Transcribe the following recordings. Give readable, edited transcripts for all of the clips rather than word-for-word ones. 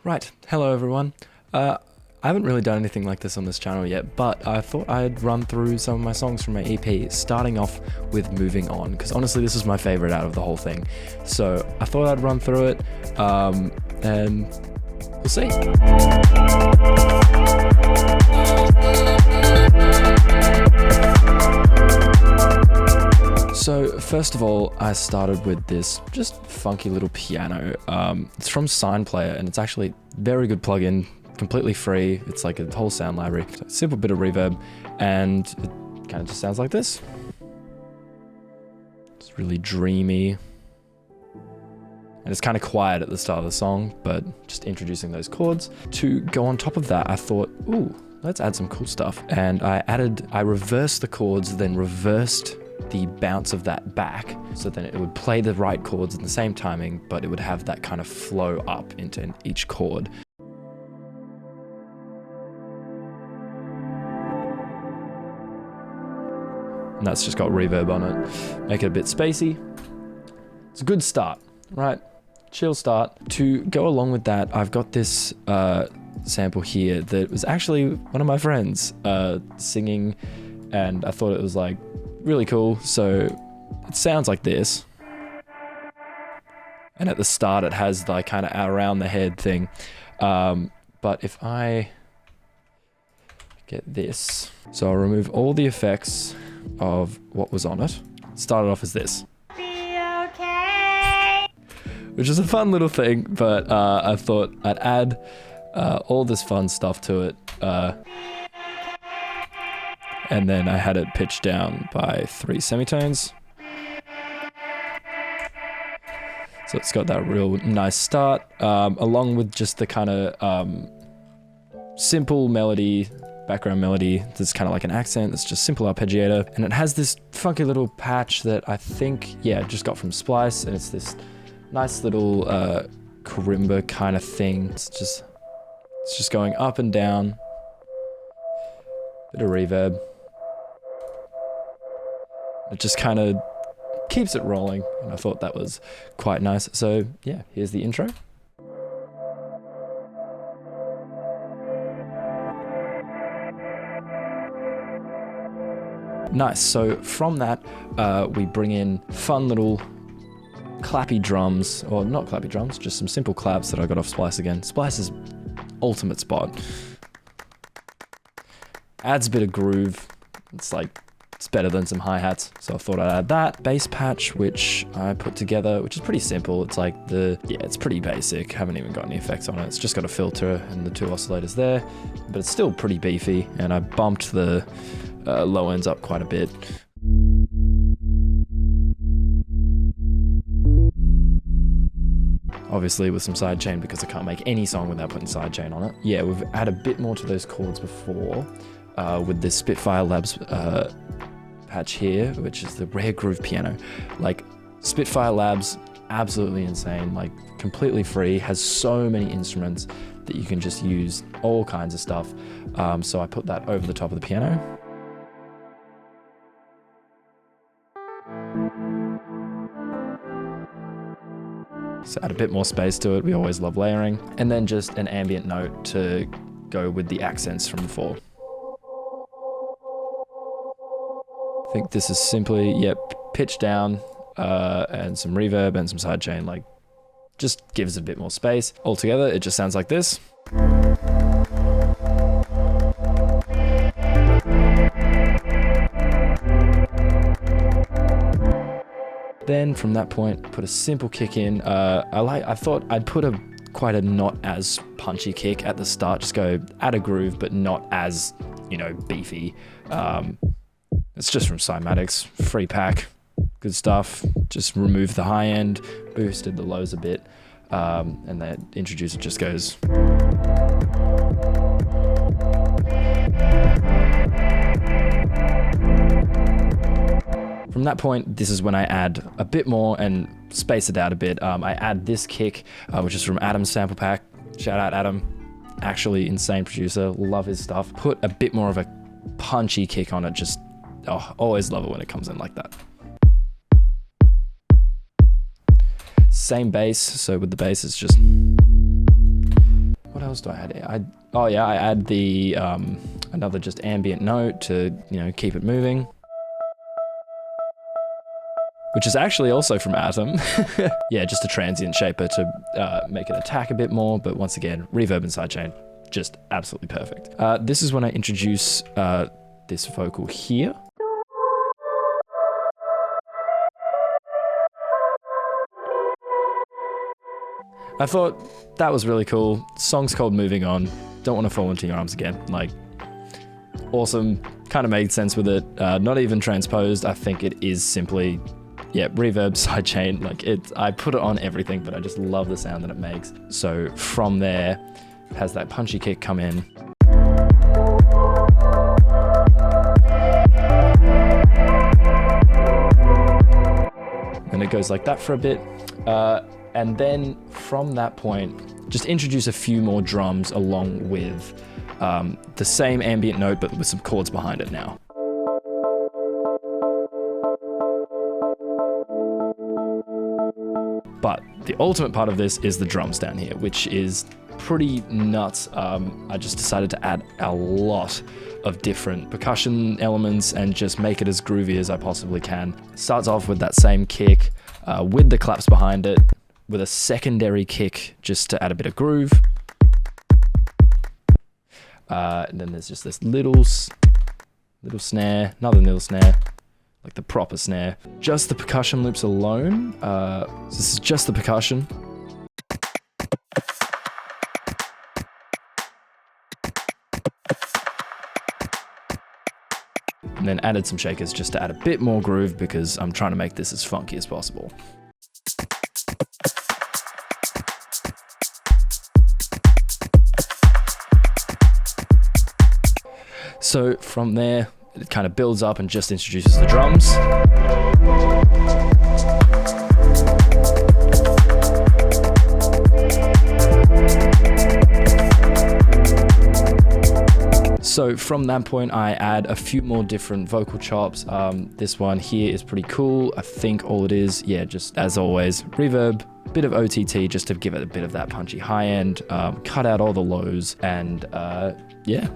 Right, hello everyone. I haven't really done anything like this on this channel yet, but I thought I'd run through some of my songs from my EP, starting off with Moving On, because honestly this is my favorite out of the whole thing. So I thought I'd run through it, and we'll see. So first of all, I started with this just funky little piano. It's from Sign Player, and it's actually very good plugin, completely free. It's like a whole sound library. So a simple bit of reverb, and it kind of just sounds like this. It's really dreamy. And it's kind of quiet at the start of the song, but just introducing those chords. To go on top of that, I thought, ooh, let's add some cool stuff. And I reversed the chords, then reversed the bounce of that back, so then it would play the right chords in the same timing, but it would have that kind of flow up into each chord. And that's just got reverb on it. Make it a bit spacey. It's a good start, right? Chill start. To go along with that, I've got this sample here that was actually one of my friends singing, and I thought it was like really cool. So it sounds like this, and at the start it has the kind of around the head thing, but if I get this, so I'll remove all the effects of what was on it. It started off as this, which is a fun little thing, but I thought I'd add all this fun stuff to it, and then I had it pitched down by 3 semitones. So it's got that real nice start, along with just the kind of simple melody, background melody. That's kind of like an accent. It's just simple arpeggiator, and it has this funky little patch that I think, yeah, just got from Splice, and it's this nice little karimba kind of thing. It's just going up and down. Bit of reverb. It just kind of keeps it rolling, and I thought that was quite nice. So yeah, here's the intro. Nice, so from that, we bring in fun little clappy drums, or not clappy drums, just some simple claps that I got off Splice again. Splice's ultimate spot. Adds a bit of groove. It's better than some hi-hats, so I thought I'd add that. Bass patch, which I put together, which is pretty simple. It's like it's pretty basic. Haven't even got any effects on it. It's just got a filter and the 2 oscillators there, but it's still pretty beefy, and I bumped the low ends up quite a bit. Obviously with some sidechain, because I can't make any song without putting sidechain on it. Yeah, we've added a bit more to those chords before with this Spitfire Labs patch here, which is the rare groove piano. Like, Spitfire Labs, absolutely insane, like completely free, has so many instruments that you can just use all kinds of stuff. So I put that over the top of the piano. So add a bit more space to it. We always love layering. And then just an ambient note to go with the accents from before. I think this is simply, yep, pitch down and some reverb and some sidechain, like just gives a bit more space. Altogether, it just sounds like this. Then from that point, put a simple kick in. I thought I'd put quite a not as punchy kick at the start. Just go add a groove, but not as, beefy. It's just from Cymatics, free pack, good stuff. Just removed the high end, boosted the lows a bit, and that introducer just goes. From that point, this is when I add a bit more and space it out a bit. I add this kick, which is from Adam's sample pack. Shout out Adam, actually insane producer, love his stuff. Put a bit more of a punchy kick on it, just, always love it when it comes in like that. Same bass, so with the bass it's just else do I add? Oh yeah, I add the another just ambient note to, you know, keep it moving. Which is actually also from Atom. Yeah, just a transient shaper to make it attack a bit more, but once again, reverb and sidechain, just absolutely perfect. This is when I introduce this vocal here. I thought that was really cool. Song's called Moving On. Don't want to fall into your arms again. Like, awesome. Kind of made sense with it. Not even transposed. I think it is simply, yeah, reverb, sidechain. Like, I put it on everything, but I just love the sound that it makes. So from there, has that punchy kick come in. And it goes like that for a bit. And then from that point, just introduce a few more drums along with the same ambient note, but with some chords behind it now. But the ultimate part of this is the drums down here, which is pretty nuts. I just decided to add a lot of different percussion elements and just make it as groovy as I possibly can. Starts off with that same kick with the claps behind it, with a secondary kick just to add a bit of groove. And then there's just this little snare, another little snare, like the proper snare. Just the percussion loops alone. So this is just the percussion. And then added some shakers just to add a bit more groove because I'm trying to make this as funky as possible. So from there, it kind of builds up and just introduces the drums. So from that point, I add a few more different vocal chops. This one here is pretty cool. I think all it is, yeah, just as always, reverb, bit of OTT just to give it a bit of that punchy high end, cut out all the lows, and yeah.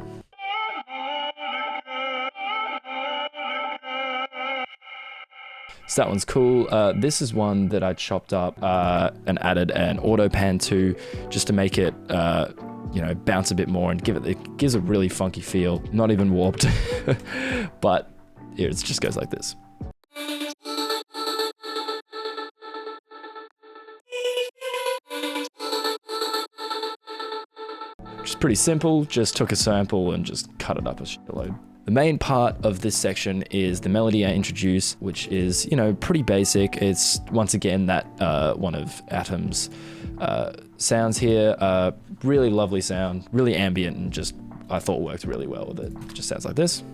So that one's cool. This is one that I chopped up and added an auto pan to, just to make it, you know, bounce a bit more and it gives a really funky feel. Not even warped, but here it just goes like this. Just pretty simple. Just took a sample and just cut it up a shitload. The main part of this section is the melody I introduce, which is, you know, pretty basic. It's, once again, that one of Atom's sounds here. Really lovely sound, really ambient, and just, I thought worked really well with it. It just sounds like this.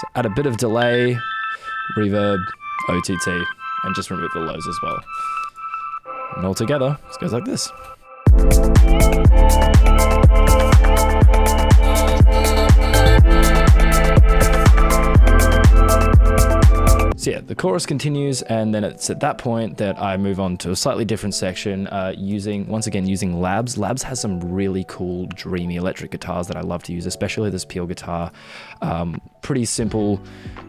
So add a bit of delay, reverb, OTT, and just remove the lows as well. And all together, it goes like this. So yeah, the chorus continues, and then it's at that point that I move on to a slightly different section, once again using Labs. Labs has some really cool, dreamy electric guitars that I love to use, especially this Peel guitar. Pretty simple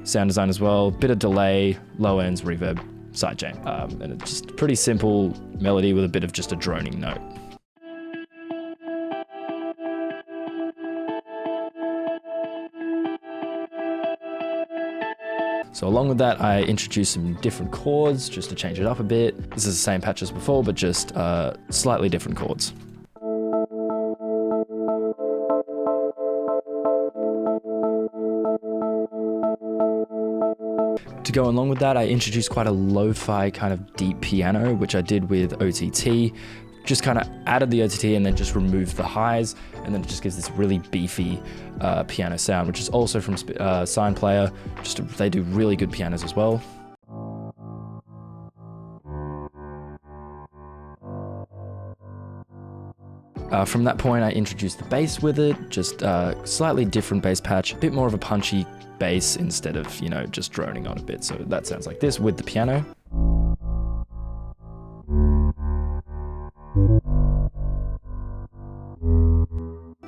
sound design as well, bit of delay, low ends, reverb, sidechain, and it's just pretty simple melody with a bit of just a droning note. So along with that, I introduced some different chords just to change it up a bit. This is the same patch as before, but just slightly different chords. To go along with that, I introduced quite a lo-fi kind of deep piano, which I did with OTT. Just kind of added the OTT and then just removed the highs, and then it just gives this really beefy piano sound, which is also from Sign Player. They do really good pianos as well. From that point, I introduced the bass with it, just slightly different bass patch, a bit more of a punchy bass instead of, you know, just droning on a bit. So that sounds like this with the piano.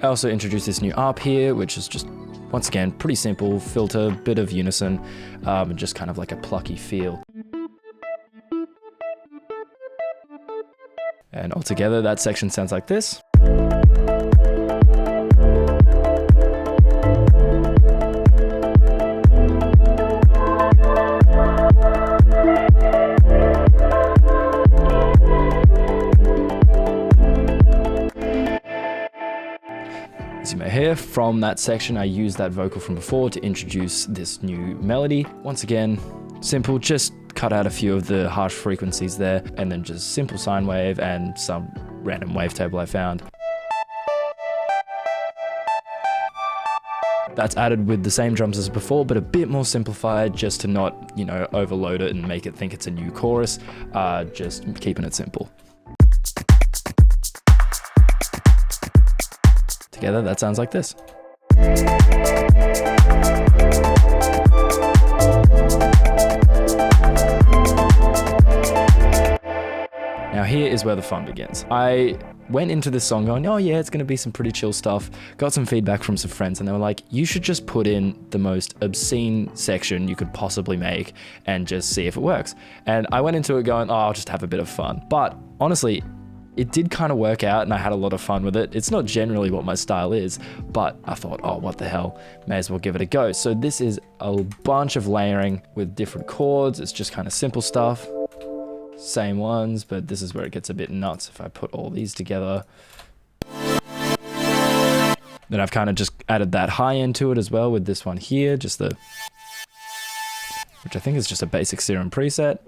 I also introduced this new ARP here, which is just, once again, pretty simple, filter, bit of unison, and just kind of like a plucky feel. And altogether, that section sounds like this. As you may hear, from that section, I used that vocal from before to introduce this new melody. Once again, simple, just cut out a few of the harsh frequencies there, and then just simple sine wave and some random wavetable I found. That's added with the same drums as before, but a bit more simplified, just to not, you know, overload it and make it think it's a new chorus, just keeping it simple. Together, that sounds like this. Now here is where the fun begins. I went into this song going, oh yeah, it's gonna be some pretty chill stuff. Got some feedback from some friends and they were like, you should just put in the most obscene section you could possibly make and just see if it works. And I went into it going, oh, I'll just have a bit of fun. But honestly, it did kind of work out and I had a lot of fun with it. It's not generally what my style is, but I thought, oh, what the hell, may as well give it a go. So this is a bunch of layering with different chords. It's just kind of simple stuff. Same ones, but this is where it gets a bit nuts if I put all these together. Then I've kind of just added that high end to it as well with this one here, just the, which I think is just a basic serum preset,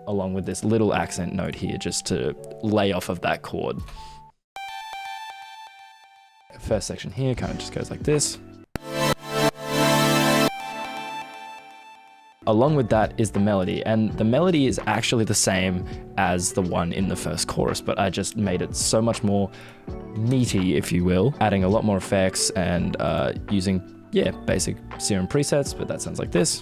along with this little accent note here just to lay off of that chord. First section here kind of just goes like this. Along with that is the melody, and the melody is actually the same as the one in the first chorus, but I just made it so much more meaty, if you will, adding a lot more effects and using, yeah, basic serum presets, but that sounds like this.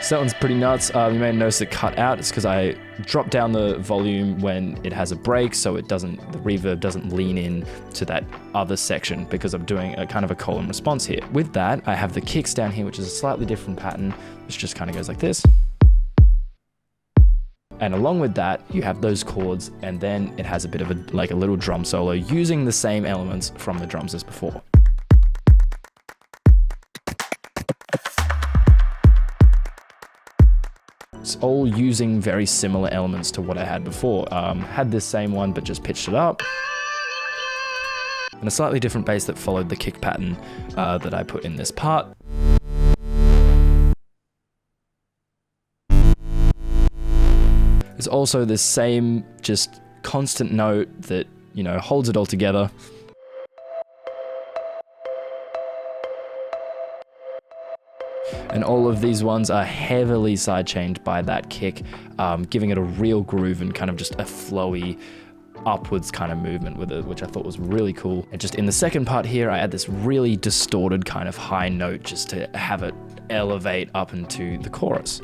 So that one's pretty nuts. You may notice it cut out. It's because I dropped down the volume when it has a break, so it doesn't, the reverb doesn't lean in to that other section because I'm doing a kind of a call and response here. With that, I have the kicks down here, which is a slightly different pattern, which just kind of goes like this. And along with that, you have those chords, and then it has a bit of a, like a little drum solo using the same elements from the drums as before. It's all using very similar elements to what I had before. Had this same one, but just pitched it up. And a slightly different bass that followed the kick pattern that I put in this part. There's also this same just constant note that, you know, holds it all together. And all of these ones are heavily sidechained by that kick, giving it a real groove and kind of just a flowy upwards kind of movement with it, which I thought was really cool. And just in the second part here, I add this really distorted kind of high note just to have it elevate up into the chorus.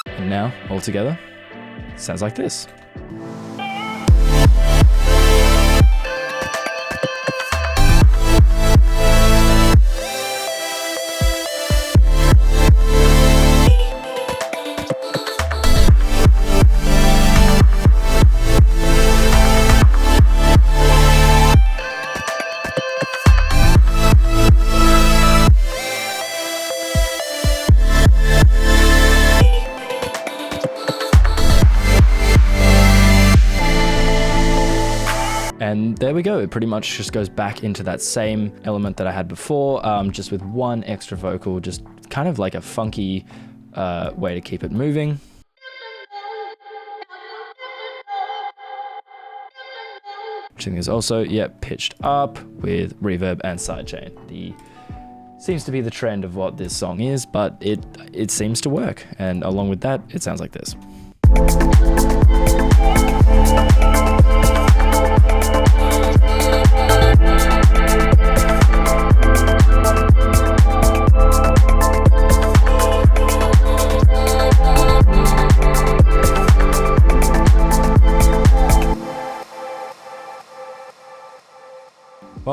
And now, all together, sounds like this. And there we go. It pretty much just goes back into that same element that I had before, just with one extra vocal, just kind of like a funky way to keep it moving. Which I think is also, pitched up with reverb and sidechain. Seems to be the trend of what this song is, but it seems to work. And along with that, it sounds like this.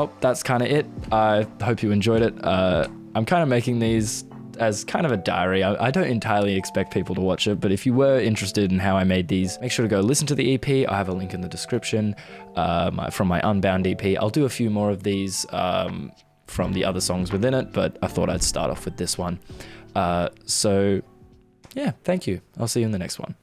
well, that's kind of it. I hope you enjoyed it. I'm kind of making these as kind of a diary. I don't entirely expect people to watch it, but if you were interested in how I made these, make sure to go listen to the EP. I have a link in the description from my Unbound EP. I'll do a few more of these from the other songs within it, but I thought I'd start off with this one. So yeah, thank you. I'll see you in the next one.